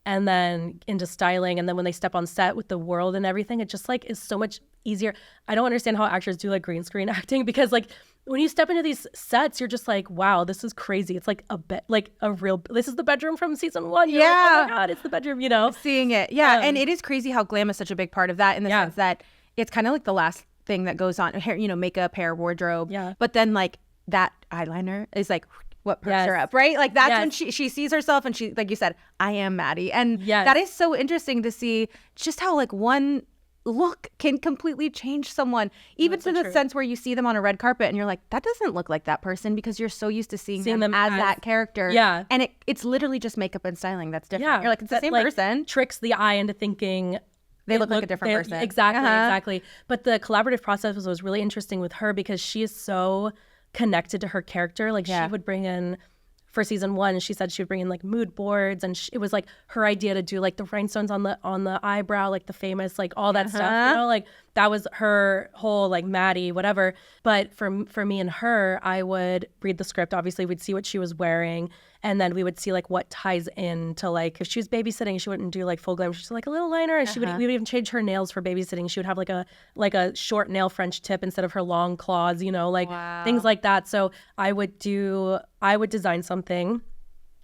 Speaker 1: and then into styling. And then when they step on set with the world and everything, it just like is so much easier. I don't understand how actors do like green screen acting, because like when you step into these sets, you're just like, wow, this is crazy. It's like this is the bedroom from season 1. You're like, oh my God, it's the bedroom,
Speaker 3: Seeing it. Yeah. And it is crazy how glam is such a big part of that in the sense that it's kind of like the last thing that goes on, hair, makeup, hair, wardrobe.
Speaker 1: Yeah.
Speaker 3: But then like that eyeliner is like what perks her up, right? Like that's when she sees herself and she, like you said, I am Maddie. And that is so interesting to see just how like one look can completely change someone, even to the sense where you see them on a red carpet and you're like, that doesn't look like that person, because you're so used to seeing them as that character.
Speaker 1: Yeah.
Speaker 3: And it's literally just makeup and styling that's different.
Speaker 1: Yeah.
Speaker 3: You're like, it's the same
Speaker 1: like,
Speaker 3: person.
Speaker 1: Tricks the eye into thinking
Speaker 3: they look like a different person.
Speaker 1: Exactly. But the collaborative process was really interesting with her because she is so connected to her character. Like she would bring in, for season 1, she said she would bring in like mood boards, and it was like her idea to do like the rhinestones on the eyebrow, like the famous, like all that stuff, like that was her whole like Maddie, whatever. But for me and her, I would read the script. Obviously, we'd see what she was wearing. And then we would see like what ties in to like, if she was babysitting, she wouldn't do like full glam. She'd do like a little liner, and we would even change her nails for babysitting. She would have like a short nail French tip instead of her long claws, things like that. So I would design something.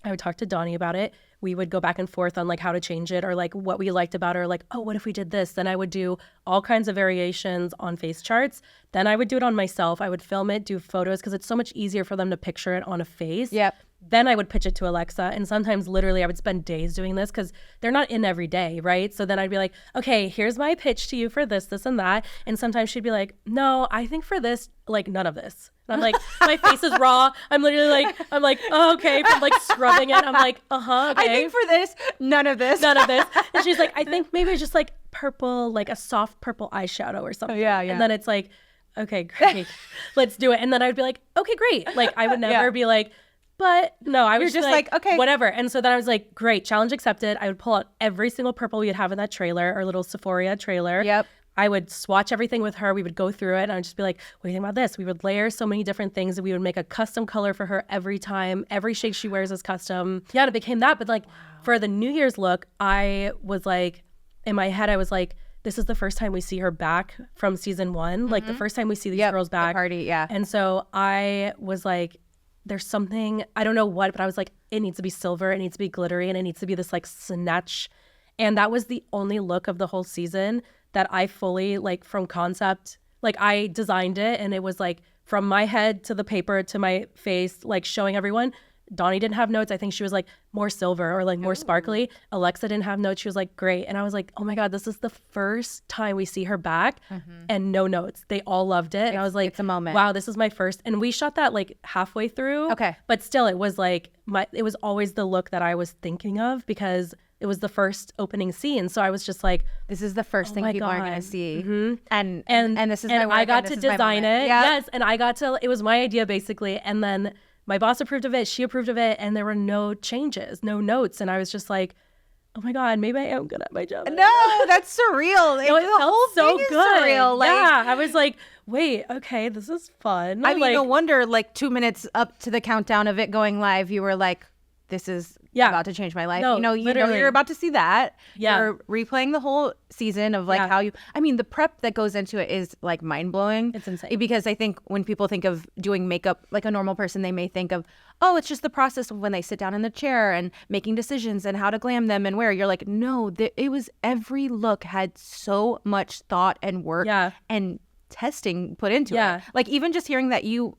Speaker 1: I would talk to Donnie about it. We would go back and forth on like how to change it, or like what we liked about her, like, oh, what if we did this? Then I would do all kinds of variations on face charts. Then I would do it on myself. I would film it, do photos, because it's so much easier for them to picture it on a face.
Speaker 3: Yep.
Speaker 1: Then I would pitch it to Alexa, and sometimes literally I would spend days doing this because they're not in every day, right? So then I'd be like, okay, here's my pitch to you for this, this, and that. And sometimes she'd be like, no, I think for this, like none of this. And I'm like, my face is raw. I'm literally like, oh, okay, from like scrubbing it. I'm like, okay.
Speaker 3: I think for this, none of this.
Speaker 1: And she's like, I think maybe it's just like purple, like a soft purple eyeshadow or something.
Speaker 3: Yeah.
Speaker 1: And then it's like, okay, great, let's do it. And then I'd be like, okay, great. Like I would never be like, but no, I was
Speaker 3: just like, okay,
Speaker 1: whatever. And so then I was like, great, challenge accepted. I would pull out every single purple we would have in that trailer, our little Sephora trailer.
Speaker 3: Yep.
Speaker 1: I would swatch everything with her. We would go through it and I'd just be like, what do you think about this? We would layer so many different things and we would make a custom color for her every time. Every shade she wears is custom. Yeah, and it became that. But like for the New Year's look, I was like, in my head, I was like, this is the first time we see her back from season 1. Like the first time we see these girls back.
Speaker 3: The party, yeah.
Speaker 1: And so I was like, there's something, I don't know what, but I was like, it needs to be silver, it needs to be glittery, and it needs to be this like snatch. And that was the only look of the whole season that I fully, like from concept, like I designed it and it was like from my head to the paper to my face, like showing everyone. Donnie didn't have notes. I think she was like more silver or like more sparkly. Alexa didn't have notes. She was like, great. And I was like, oh my God, this is the first time we see her back and no notes. They all loved it. And I was like,
Speaker 3: it's a moment.
Speaker 1: Wow, this is my first. And we shot that like halfway through.
Speaker 3: Okay.
Speaker 1: But still, it was like, it was always the look that I was thinking of because it was the first opening scene. So I was just like,
Speaker 3: this is the first thing people are going to see. And this is
Speaker 1: and
Speaker 3: my work.
Speaker 1: I got
Speaker 3: and
Speaker 1: to
Speaker 3: this is my
Speaker 1: design
Speaker 3: moment.
Speaker 1: it.
Speaker 3: Yeah.
Speaker 1: Yes. And I got to, it was my idea basically. And then my boss approved of it. She approved of it. And there were no changes, no notes. And I was just like, oh my God, maybe I am good at my job.
Speaker 3: No, that's surreal.
Speaker 1: No, it
Speaker 3: the
Speaker 1: felt
Speaker 3: whole
Speaker 1: so
Speaker 3: thing is
Speaker 1: good.
Speaker 3: surreal. Like,
Speaker 1: yeah. I was like, wait, okay, this is fun.
Speaker 3: I mean,
Speaker 1: like,
Speaker 3: no wonder like 2 minutes up to the countdown of it going live, you were like, this is about to change my life.
Speaker 1: No,
Speaker 3: you know,
Speaker 1: literally.
Speaker 3: you're about to see that.
Speaker 1: Yeah.
Speaker 3: You're replaying the whole season of like how you, I mean, the prep that goes into it is like mind blowing.
Speaker 1: It's insane.
Speaker 3: Because I think when people think of doing makeup, like a normal person, they may think of, oh, it's just the process of when they sit down in the chair and making decisions and how to glam them and where. You're like, no, it was every look had so much thought and work and testing put into it. Like even just hearing that you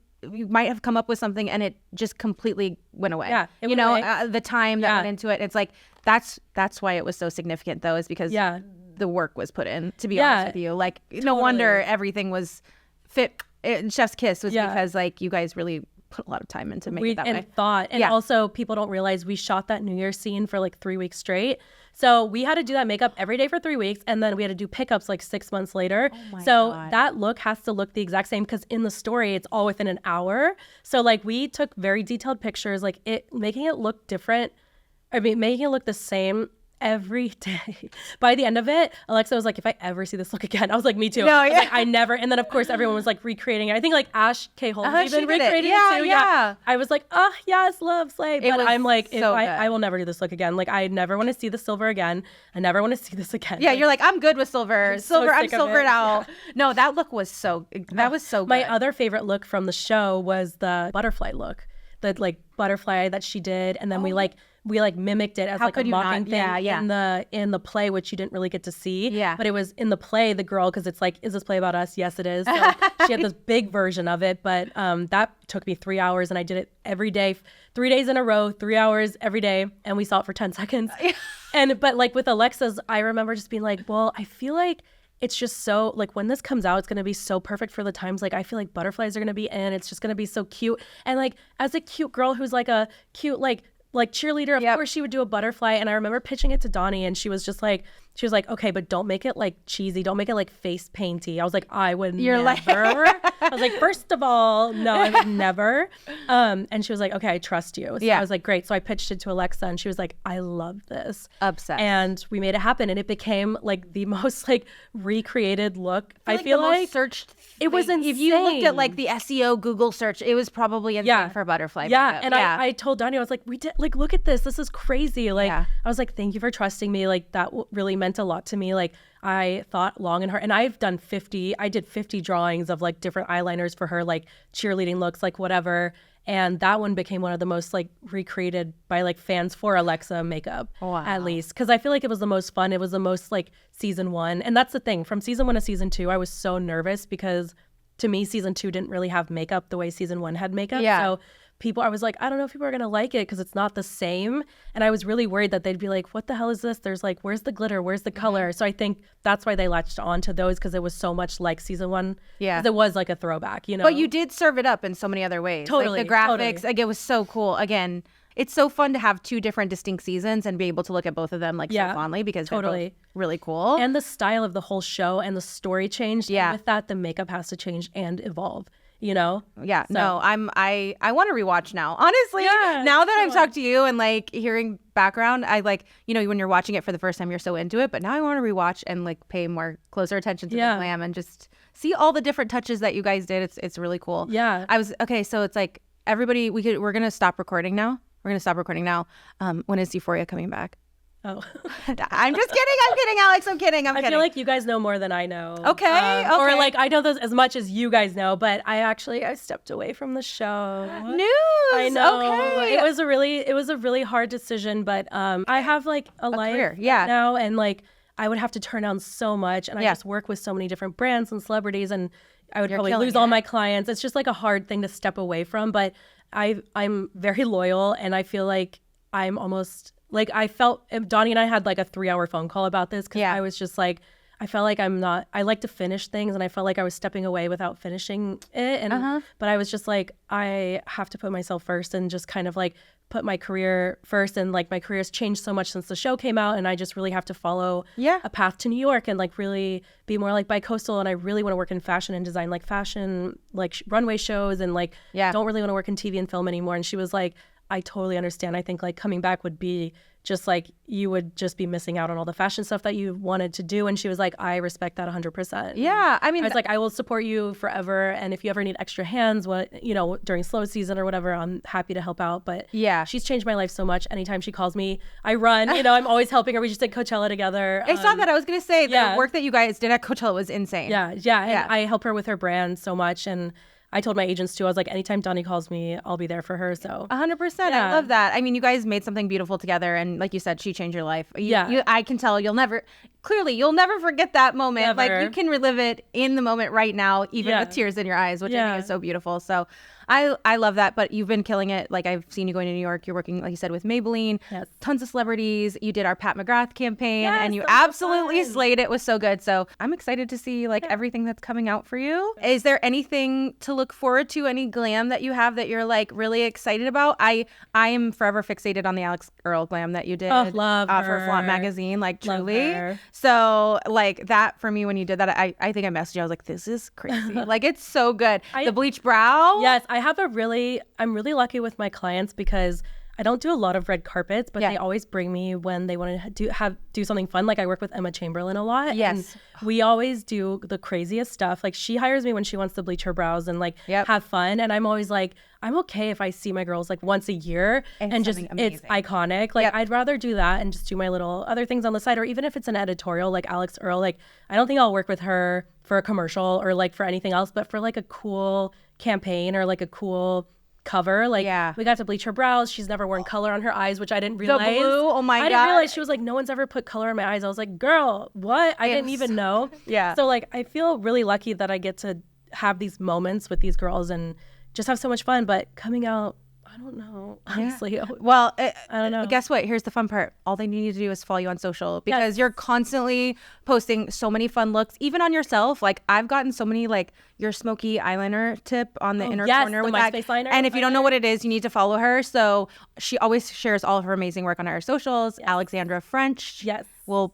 Speaker 3: might have come up with something and it just completely went away.
Speaker 1: Yeah,
Speaker 3: you know, the time that went into it. It's like that's why it was so significant though, is because the work was put in. To be honest with you, like no wonder everything was fit. Chef's kiss was because like you guys really put a lot of time into making it that way.
Speaker 1: And thought. And also people don't realize we shot that New Year's scene for like 3 weeks straight. So we had to do that makeup every day for 3 weeks. And then we had to do pickups like 6 months later.
Speaker 3: Oh my
Speaker 1: so
Speaker 3: God.
Speaker 1: that look has to look the exact same because in the story, it's all within an hour. So like we took very detailed pictures, like making it look different. I mean, making it look the same every day. By the end of it, Alexa was like, if I ever see this look again, I was like, me too.
Speaker 3: No,
Speaker 1: I was like, I never. And then of course everyone was like recreating it. I think like Ash K. Holmes even recreated it too. Yeah. I was like, oh yes, love slay. But I'm like,
Speaker 3: so
Speaker 1: I will never do this look again. Like I never want to see the silver again. I never want to see this again.
Speaker 3: Yeah, you're like, I'm good with silver. I'm silvered out. No, that look was that was so good.
Speaker 1: My other favorite look from the show was the butterfly look. The like butterfly that she did. And then we mimicked it as like a mocking thing in the play, which you didn't really get to see.
Speaker 3: Yeah.
Speaker 1: But it was in the play, the girl, because it's like, is this play about us? Yes, it is. So she had this big version of it, but that took me 3 hours and I did it every day, 3 days in a row, 3 hours every day. And we saw it for 10 seconds. But like with Alexa's, I remember just being like, well, I feel like it's just so like when this comes out, it's going to be so perfect for the times. Like I feel like butterflies are going to be in. It's just going to be so cute. And like as a cute girl who's like a cute like cheerleader, of course she would do a butterfly. And I remember pitching it to Donnie and she was like, okay, but don't make it like cheesy. Don't make it like face painty. I was like, I would never. I was like, first of all, no, I would never. And she was like, okay, I trust you. So I was like, great. So I pitched it to Alexa and she was like, I love this.
Speaker 3: Obsessed.
Speaker 1: And we made it happen. And it became like the most like recreated look. I feel like
Speaker 3: most searched.
Speaker 1: It was insane.
Speaker 3: If you looked at like the SEO Google search, it was probably insane for butterfly.
Speaker 1: Yeah. And I told Donnie, I was like, we did like, look at this. This is crazy. Like, I was like, thank you for trusting me. Like that really meant a lot to me. Like I thought long and hard, and I did 50 drawings of like different eyeliners for her, like cheerleading looks, like whatever. And that one became one of the most like recreated by like fans for Alexa makeup, at least. Cause I feel like it was the most fun. It was the most like season 1. And that's the thing, from season 1 to season 2, I was so nervous because to me, season 2 didn't really have makeup the way season 1 had makeup. So I was like, I don't know if people are going to like it because it's not the same. And I was really worried that they'd be like, what the hell is this? There's like, where's the glitter? Where's the color? So I think that's why they latched on to those because it was so much like season 1. Yeah. Because it was like a throwback, you know?
Speaker 3: But you did serve it up in so many other ways.
Speaker 1: Totally.
Speaker 3: Like the graphics, like it was so cool. Again, it's so fun to have 2 different distinct seasons and be able to look at both of them like so fondly because they're both really cool.
Speaker 1: And the style of the whole show and the story changed. And with that, the makeup has to change and evolve.
Speaker 3: Yeah,
Speaker 1: So-
Speaker 3: no, I want to rewatch now. Honestly,
Speaker 1: Yeah,
Speaker 3: now that I've
Speaker 1: come on.
Speaker 3: talked to you and like hearing background, I like, when you're watching it for the first time, you're so into it. But now I want to rewatch and like pay more closer attention to the glam and just see all the different touches that you guys did. It's really cool.
Speaker 1: Yeah.
Speaker 3: Okay. So it's like everybody, we're gonna stop recording now. When is Euphoria coming back?
Speaker 1: Oh.
Speaker 3: I'm just kidding, Alex. I'm kidding.
Speaker 1: I feel like you guys know more than I know.
Speaker 3: Okay.
Speaker 1: Or
Speaker 3: Okay.
Speaker 1: like I know this as much as you guys know, but I stepped away from the show.
Speaker 3: News.
Speaker 1: I know.
Speaker 3: Okay.
Speaker 1: It was a really hard decision, but I have like a life
Speaker 3: career,
Speaker 1: right
Speaker 3: yeah.
Speaker 1: now, and like I would have to turn down so much, and I just work with so many different brands and celebrities, and I would probably
Speaker 3: killing
Speaker 1: lose all
Speaker 3: it.
Speaker 1: my clients. It's just like a hard thing to step away from, but I'm very loyal, and I feel like I'm almost like I felt Donnie and I had like a 3-hour phone call about this because I was just like I felt like I like to finish things, and I felt like I was stepping away without finishing it, and but I was just like I have to put myself first and just kind of like put my career first, and like my career has changed so much since the show came out, and I just really have to follow a path to New York and like really be more like bi-coastal, and I really want to work in fashion and design like fashion like runway shows, and like don't really want to work in TV and film anymore. And she was like, I totally understand. I think like coming back would be just like you would just be missing out on all the fashion stuff that you wanted to do. And she was like, I respect that 100%.
Speaker 3: Yeah, I mean,
Speaker 1: I was like, I will support you forever, and if you ever need extra hands, during slow season or whatever, I'm happy to help out. But she's changed my life so much. Anytime she calls me, I run. I'm always helping her. We just did Coachella together.
Speaker 3: I saw that. I was gonna say the work that you guys did at Coachella was insane.
Speaker 1: Yeah. And I help her with her brand so much, and I told my agents too. I was like, anytime Donnie calls me, I'll be there for her. So
Speaker 3: 100%. I love that. I mean, you guys made something beautiful together, and like you said, she changed your life. I can tell you'll never forget that moment.
Speaker 1: Never.
Speaker 3: Like you can relive it in the moment right now, even with tears in your eyes, which I think is so beautiful. So I love that. But you've been killing it. Like I've seen you going to New York. You're working, like you said, with Maybelline. Yes. Tons of celebrities. You did our Pat McGrath campaign, and you absolutely slayed it. It was so good. So I'm excited to see like everything that's coming out for you. Is there anything to look forward to? Any glam that you have that you're like really excited about? I am forever fixated on the Alex Earl glam that you did.
Speaker 1: Oh, love her.
Speaker 3: For Flaunt magazine. Like truly.
Speaker 1: Love her.
Speaker 3: So like that for me when you did that, I think I messaged you. I was like, this is crazy. Like it's so good. The bleach brow.
Speaker 1: Yes, I'm really lucky with my clients because I don't do a lot of red carpets, but they always bring me when they want to do something fun. Like I work with Emma Chamberlain a lot.
Speaker 3: Yes.
Speaker 1: And we always do the craziest stuff. Like she hires me when she wants to bleach her brows and like have fun. And I'm always like, I'm okay if I see my girls like once a year and just it's iconic. Like I'd rather do that and just do my little other things on the side, or even if it's an editorial like Alex Earl, like I don't think I'll work with her for a commercial or like for anything else, but for like a cool campaign or like a cool cover. Like we got to bleach her brows. She's never worn color on her eyes, which I didn't realize.
Speaker 3: The blue, oh my God.
Speaker 1: I didn't realize. She was like, no one's ever put color in my eyes. I was like, girl, what? I didn't even know. So like I feel really lucky that I get to have these moments with these girls and just have so much fun. But coming out, I don't know, honestly.
Speaker 3: Well,
Speaker 1: I don't know.
Speaker 3: Guess what? Here's the fun part. All they need to do is follow you on social because you're constantly posting so many fun looks, even on yourself. Like I've gotten so many like your smoky eyeliner tip on the inner corner with that.
Speaker 1: Liner,
Speaker 3: and if you don't know what it is, you need to follow her. So she always shares all of her amazing work on her socials. Alexandra French.
Speaker 1: Yes.
Speaker 3: We'll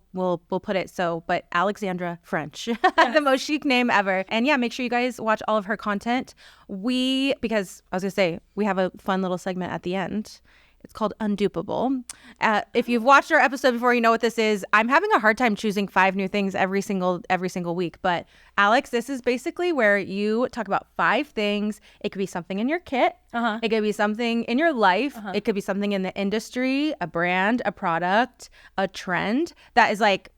Speaker 3: put it so, but Alexandra French, the most chic name ever. And yeah, make sure you guys watch all of her content. Because I was gonna say, we have a fun little segment at the end. It's called Undupable. If you've watched our episode before, you know what this is. I'm having a hard time choosing 5 new things every single week. But Alex, this is basically where you talk about 5 things. It could be something in your kit. It could be something in your life. It could be something in the industry, a brand, a product, a trend that is like,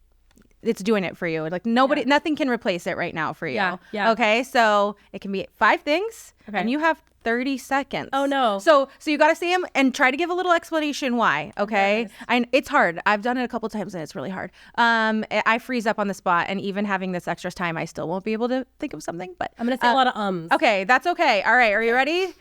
Speaker 3: it's doing it for you. Like nothing can replace it right now for you.
Speaker 1: Yeah.
Speaker 3: Okay. So it can be 5 things and you have 30 seconds.
Speaker 1: Oh no.
Speaker 3: So you got to see them and try to give a little explanation why. Okay. Yes. And it's hard. I've done it a couple times and it's really hard. I freeze up on the spot, and even having this extra time, I still won't be able to think of something, but
Speaker 1: I'm going to say a lot of ums.
Speaker 3: Okay. That's okay. All right. Are you ready?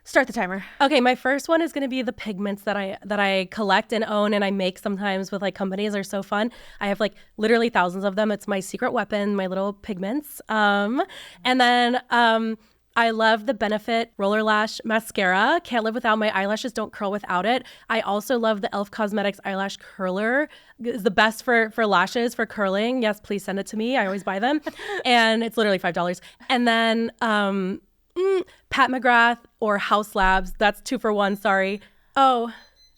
Speaker 3: Start the timer.
Speaker 1: Okay, my first one is going to be the pigments that I collect and own and I make sometimes with like companies. Are so fun. I have like literally thousands of them. It's my secret weapon, my little pigments. And then I love the Benefit Roller Lash Mascara. Can't live without. My eyelashes don't curl without it. I also love the e.l.f. Cosmetics Eyelash Curler. It's the best for lashes, for curling. Yes, please send it to me. I always buy them. And it's literally $5. And then Pat McGrath or House Labs. That's 2 for 1. Sorry. Oh,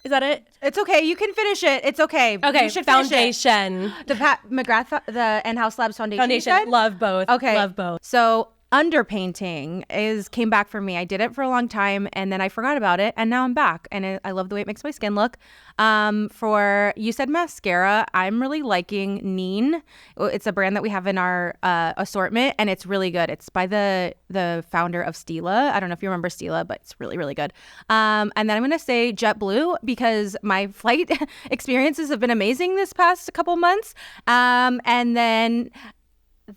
Speaker 1: is that it?
Speaker 3: It's okay. You can finish it. It's okay.
Speaker 1: Okay.
Speaker 3: You should finish
Speaker 1: Foundation.
Speaker 3: it. The Pat McGrath, the and House Labs Foundation. you said?
Speaker 1: Love both.
Speaker 3: Okay.
Speaker 1: Love both.
Speaker 3: So underpainting came back for me. I did it for a long time and then I forgot about it and now I'm back and I love the way it makes my skin look. For you said mascara, I'm really liking Neen. It's a brand that we have in our assortment and it's really good. It's by the founder of Stila. I don't know if you remember Stila, but it's really, really good. And then I'm going to say JetBlue because my flight experiences have been amazing this past couple months. And then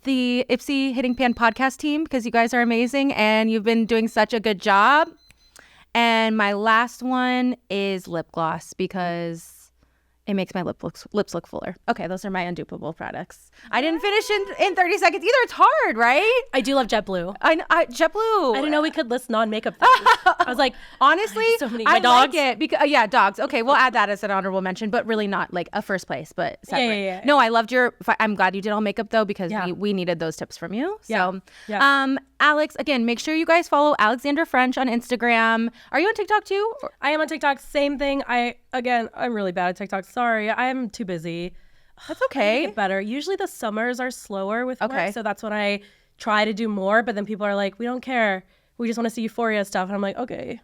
Speaker 3: the IPSY Hitting Pan podcast team because you guys are amazing and you've been doing such a good job. And my last one is lip gloss because it makes my lips look fuller. Okay, those are my undupable products. I didn't finish in 30 seconds either. It's hard, right?
Speaker 1: I do love JetBlue.
Speaker 3: JetBlue.
Speaker 1: I didn't know we could list non-makeup things. I was like,
Speaker 3: honestly,
Speaker 1: so many.
Speaker 3: I
Speaker 1: My dogs.
Speaker 3: like it because yeah, dogs. Okay, we'll add that as an honorable mention, but really not like a first place, but separate.
Speaker 1: Yeah.
Speaker 3: No, I loved I'm glad you did all makeup though because
Speaker 1: Yeah.
Speaker 3: we needed those tips from you.
Speaker 1: Yeah.
Speaker 3: So,
Speaker 1: Yeah.
Speaker 3: Alex, again, make sure you guys follow Alexandra French on Instagram. Are you on TikTok too?
Speaker 1: I am on TikTok. Same thing. I'm really bad at TikTok. Sorry. I am too busy.
Speaker 3: That's
Speaker 1: I
Speaker 3: okay.
Speaker 1: get better. Usually the summers are slower with
Speaker 3: Okay.
Speaker 1: work, so that's when I try to do more. But then people are like, "We don't care. We just want to see Euphoria stuff." And I'm like, "Okay."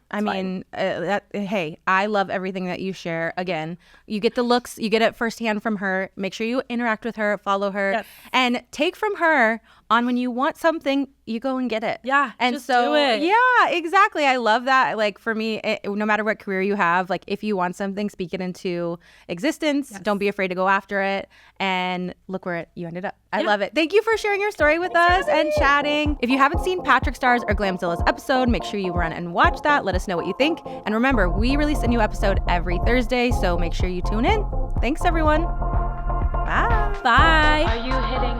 Speaker 3: Hey, I love everything that you share. Again, you get the looks, you get it firsthand from her. Make sure you interact with her, follow her,
Speaker 1: Yes.
Speaker 3: and take from her on when you want something, you go and get it.
Speaker 1: Yeah,
Speaker 3: and
Speaker 1: just
Speaker 3: so
Speaker 1: do it.
Speaker 3: yeah, exactly. I love that. Like for me, no matter what career you have, like if you want something, speak it into existence.
Speaker 1: Yes.
Speaker 3: Don't be afraid to go after it, and look where you ended up. I love it. Thank you for sharing your story with us and chatting. If you haven't seen Patrick Starr's or Glamzilla's episode, make sure you run and watch that. Let us know what you think. And remember, we release a new episode every Thursday, so make sure you tune in. Thanks, everyone. Bye.
Speaker 1: Bye.
Speaker 2: Are you hitting